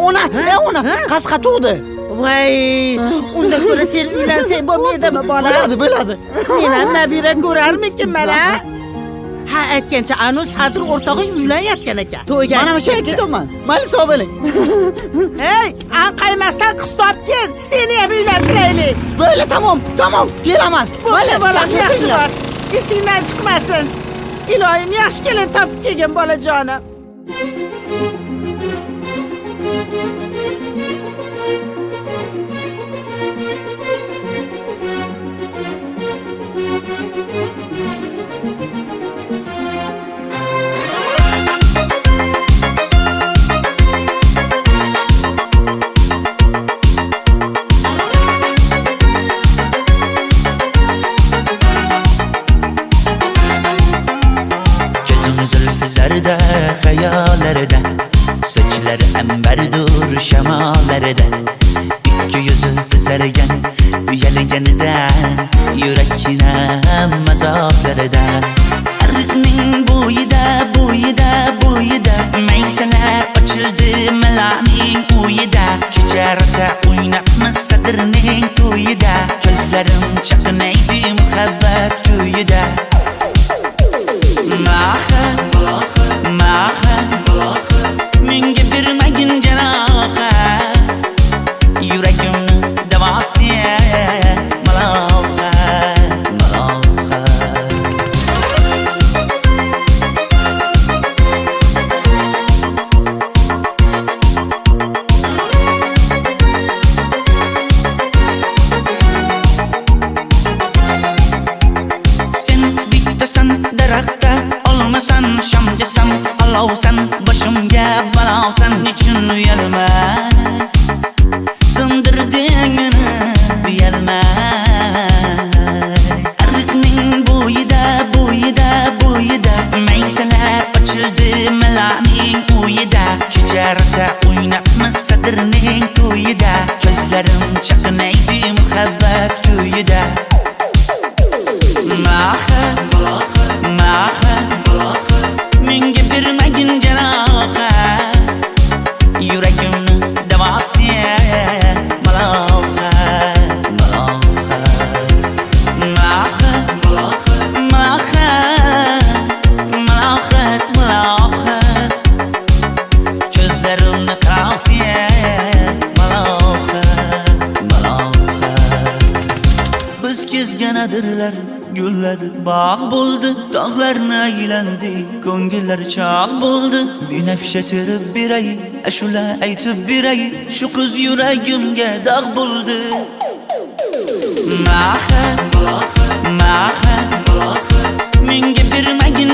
Ona qasqa tug'di. Voy, unda ko'ra sen uylansang bo'lmaydimi bola? Bo'ladi. Men ham nabira ko'rarmikinman a? Ha, aytgancha anu Sadir o'rtog'ing uylanyapkan ekan. To'yga. Mana o'sha ketaman. Mayli sog' bo'ling. Hey, anqaymasdan qiz topgin. Seni ham uylantiraylik. Bo'ldi, tamom. Kelaman. Mayli, bolam yaxshi bor. Esingdan chiqmasin. Iloyim yaxshi kelin topib kelgin bolajonim. Zarda hayallarda, sochlari ambardur shamollarda, ikki yuzi qizargan uyalganidan, yurakkinam mazoblarida. Arqning bo'yida maysalar ochildi malaning uyida. Kecha rosa o'ynabmiz Sadirning to'yida, ko'zlarim chaqnaydi muhabbat kuyida. Menga bermagin jarohat, yuragimni davosiya malohat. Sen bittasan daraxtda, olmasan sham desam olovsan, boshimga balosan, nechun uyalma, sindirding meni uyalma. Arqning bo'yida maysalar ochildi malaning uyida. Kecha rosa o'ynabmiz Sadirning to'yida, ko'zlarim chaqnaydi muhabbat kuyida. Menga bermagin jarohat, yuragimni davosiya malohat. Ko'zlarimni qarosiya malohat. Biz kezganadirlar gulladi, bog' bo'ldi, dog'larni aylandi, ko'ngillar chog' bo'ldi. Binafsha terib beray, ashula aytib beray, shu qiz yuragimga dog' bo'ldi. Menga bermagin